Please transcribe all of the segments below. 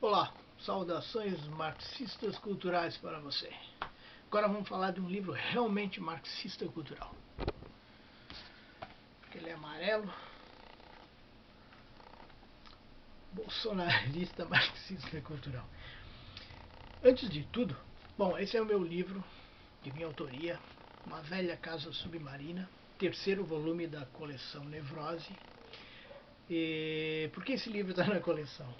Olá, saudações marxistas culturais para você. Agora vamos falar de um livro realmente marxista cultural. Porque ele é amarelo, bolsonarista marxista cultural. Antes de tudo, bom, esse é o meu livro de minha autoria, Uma Velha Casa Submarina, terceiro volume da coleção Nevrose. E por que esse livro está na coleção?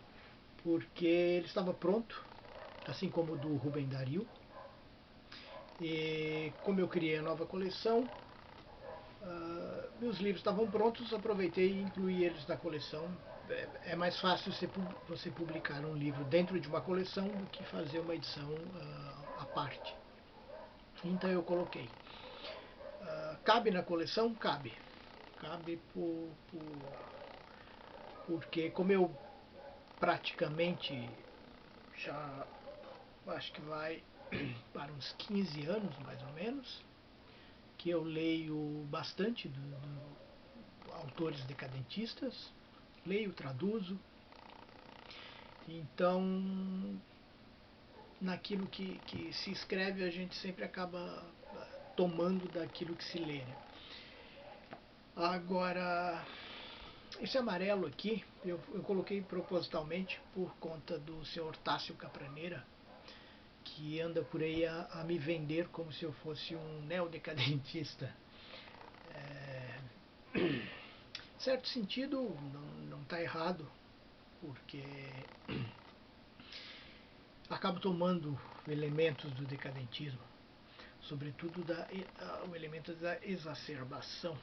Porque ele estava pronto, assim como o do Rubem Dario. E como eu criei a nova coleção, meus livros estavam prontos, aproveitei e incluí eles na coleção. É mais fácil você publicar um livro dentro de uma coleção do que fazer uma edição à parte. Então eu coloquei. Cabe na coleção? Cabe. Cabe porque como eu praticamente já acho que vai para uns 15 anos mais ou menos, que eu leio bastante autores decadentistas, leio, traduzo, então naquilo que se escreve a gente sempre acaba tomando daquilo que se lê, né? Agora, esse amarelo aqui eu coloquei propositalmente por conta do senhor Tássio Capraneira, que anda por aí a me vender como se eu fosse um neodecadentista. Em certo sentido não está errado, porque acabo tomando elementos do decadentismo, sobretudo o elemento da exacerbação,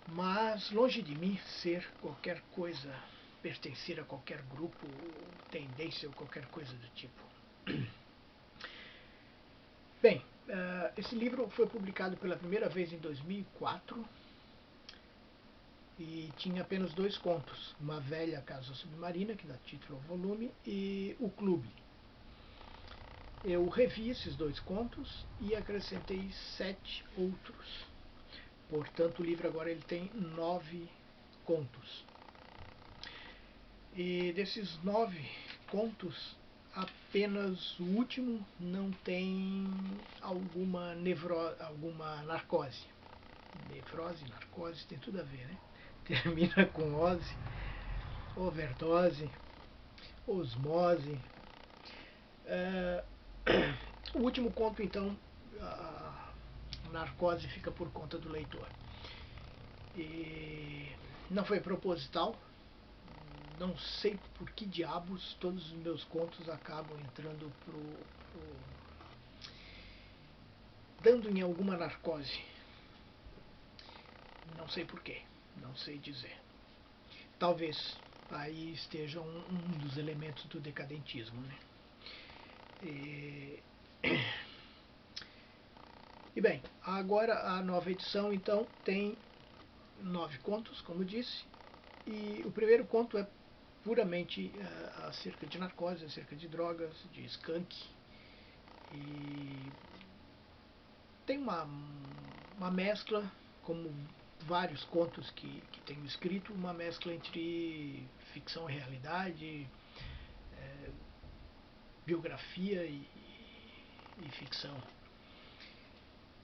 mas longe de mim ser qualquer coisa, pertencer a qualquer grupo, tendência ou qualquer coisa do tipo. Bem, esse livro foi publicado pela primeira vez em 2004 e tinha apenas 2 contos, Uma Velha Casa Submarina, que dá título ao volume, e O Clube. Eu revi esses 2 contos e acrescentei 7 outros. Portanto, o livro agora ele tem 9 contos. E desses 9 contos, apenas o último não tem alguma narcose. Nevrose, narcose, tem tudo a ver, né? Termina com ose, overdose, osmose. O último conto, então, a narcose fica por conta do leitor. E não foi proposital, não sei por que diabos todos os meus contos acabam entrando dando em alguma narcose. Não sei porquê, não sei dizer. Talvez aí esteja um dos elementos do decadentismo, né? E bem, agora a nova edição então tem 9 contos, como disse, e o primeiro conto é puramente acerca de narcose, acerca de drogas, de skunk, e tem uma mescla, como vários contos que tenho escrito, uma mescla entre ficção e realidade, biografia e ficção.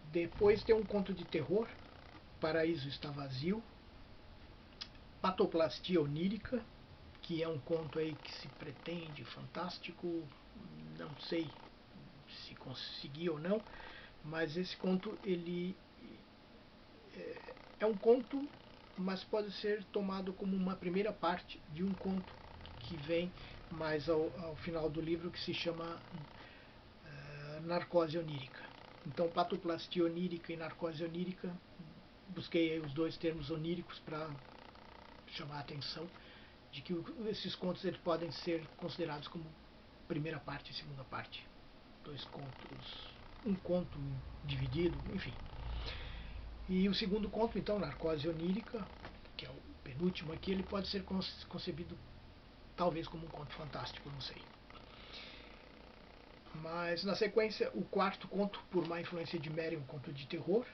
Depois tem um conto de terror, Paraíso Está Vazio, Patoplastia Onírica, que é um conto aí que se pretende fantástico, não sei se consegui ou não, mas esse conto ele é um conto, mas pode ser tomado como uma primeira parte de um conto que vem mais ao final do livro, que se chama Narcose Onírica. Então, patoplastia onírica e narcose onírica, busquei aí os 2 termos oníricos para chamar a atenção de que esses contos eles podem ser considerados como primeira parte e segunda parte. 2 contos, um conto dividido, enfim. E o segundo conto, então, Narcose Onírica, que é o penúltimo aqui, ele pode ser concebido talvez como um conto fantástico, não sei. Mas na sequência, o quarto conto, Por Má Influência de Mary, um conto de terror.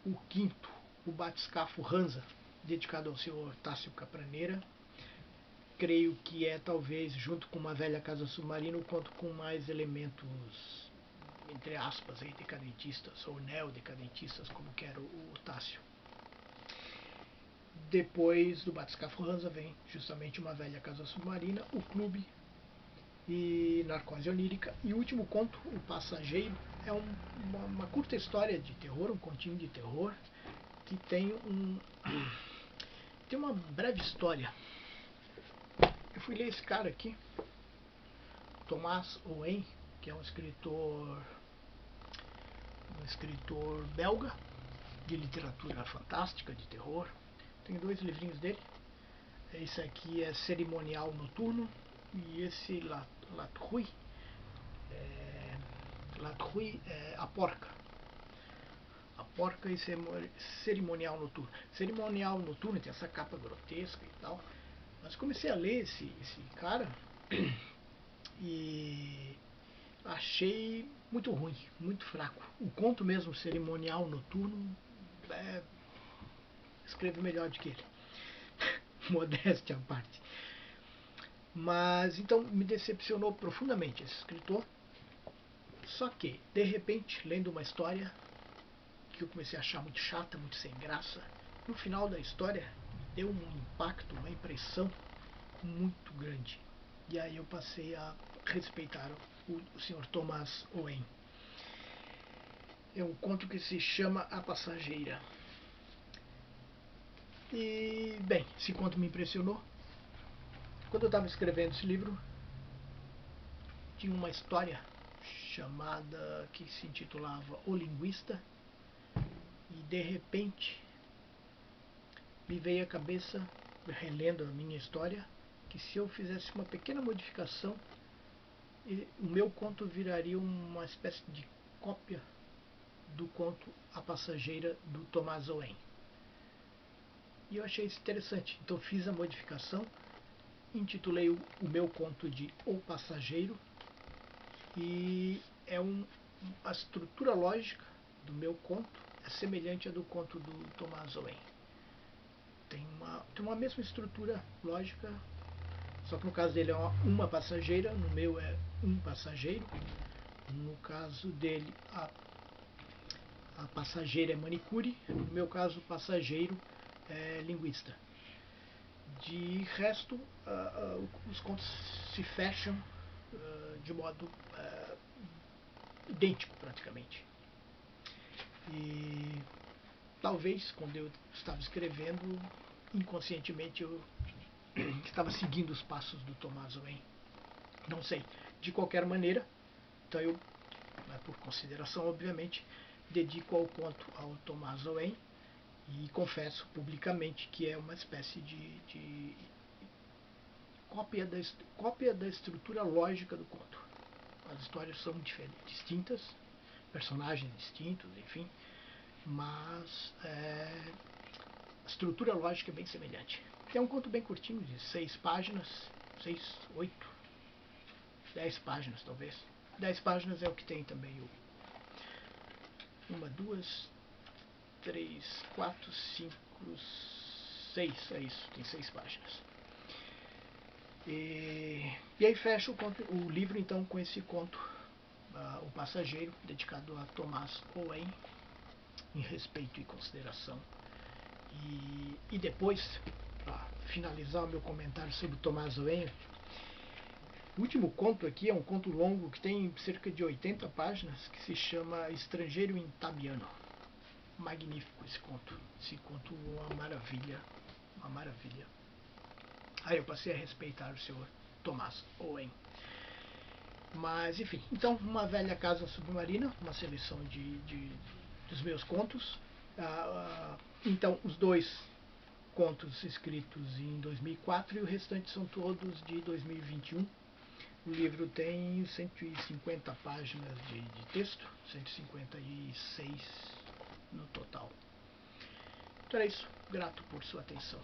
O quinto, O Batiscafo Hansa, dedicado ao senhor Tássio Capraneira. creio que é talvez, junto com Uma Velha Casa Submarina, o conto com mais elementos, entre aspas, aí, decadentistas, ou neodecadentistas, como quer o Tássio. Depois do Batiscafo Hansa vem justamente Uma Velha Casa Submarina, O Clube e Narcose Onírica. E o último conto, O Passageiro, é uma curta história de terror, um continho de terror, que tem uma breve história. Eu fui ler esse cara aqui, Thomas Owen, que é um escritor belga de literatura fantástica, de terror. Tem 2 livrinhos dele. Esse aqui é Cerimonial Noturno e esse La Truie é A Porca. A Porca e Cerimonial Noturno. Cerimonial Noturno tem essa capa grotesca e tal. Mas comecei a ler esse cara e achei muito ruim, muito fraco. O conto mesmo, Cerimonial Noturno, escreve melhor do que ele. Modéstia à parte. Mas então me decepcionou profundamente esse escritor. Só que, de repente, lendo uma história que eu comecei a achar muito chata, muito sem graça, no final da história deu um impacto, uma impressão muito grande. E aí eu passei a respeitar o Sr. Thomas Owen. É um conto que se chama A Passageira. E, bem, esse conto me impressionou. Quando eu estava escrevendo esse livro, tinha uma história chamada, que se intitulava O Linguista, e de repente me veio à cabeça, relendo a minha história, que se eu fizesse uma pequena modificação, o meu conto viraria uma espécie de cópia do conto A Passageira, do Thomas Owen. E eu achei isso interessante, então fiz a modificação, intitulei o meu conto de O Passageiro, e a estrutura lógica do meu conto é semelhante à do conto do Thomas Owen. Tem uma mesma estrutura lógica, só que no caso dele é uma passageira, no meu é um passageiro. No caso dele, a passageira é manicure, no meu caso, o passageiro é linguista. De resto, os contos se fecham de modo idêntico, praticamente. E talvez, quando eu estava escrevendo, inconscientemente eu estava seguindo os passos do Thomas Owen. Não sei. De qualquer maneira, então eu, por consideração, obviamente, dedico ao conto ao Thomas Owen e confesso publicamente que é uma espécie de cópia da estrutura lógica do conto. As histórias são distintas, personagens distintos, enfim, mas a estrutura lógica é bem semelhante. É um conto bem curtinho, de 6 páginas, 6, 8, 10 páginas talvez. 10 páginas é o que tem também uma, 2, 3, 4, 5, 6, é isso, tem 6 páginas. E aí fecha o livro então com esse conto, O Passageiro, dedicado a Thomas Owen, em respeito e consideração. E depois, para finalizar o meu comentário sobre Thomas Owen, o último conto aqui é um conto longo que tem cerca de 80 páginas, que se chama Estrangeiro em Tabiano. Magnífico esse conto. Esse conto é uma maravilha. Uma maravilha. Aí eu passei a respeitar o senhor Thomas Owen. Mas, enfim. Então, Uma Velha Casa Submarina, uma seleção dos meus contos. Então, os 2 contos escritos em 2004 e o restante são todos de 2021. O livro tem 150 páginas de texto, 156 no total. Então é isso. Grato por sua atenção.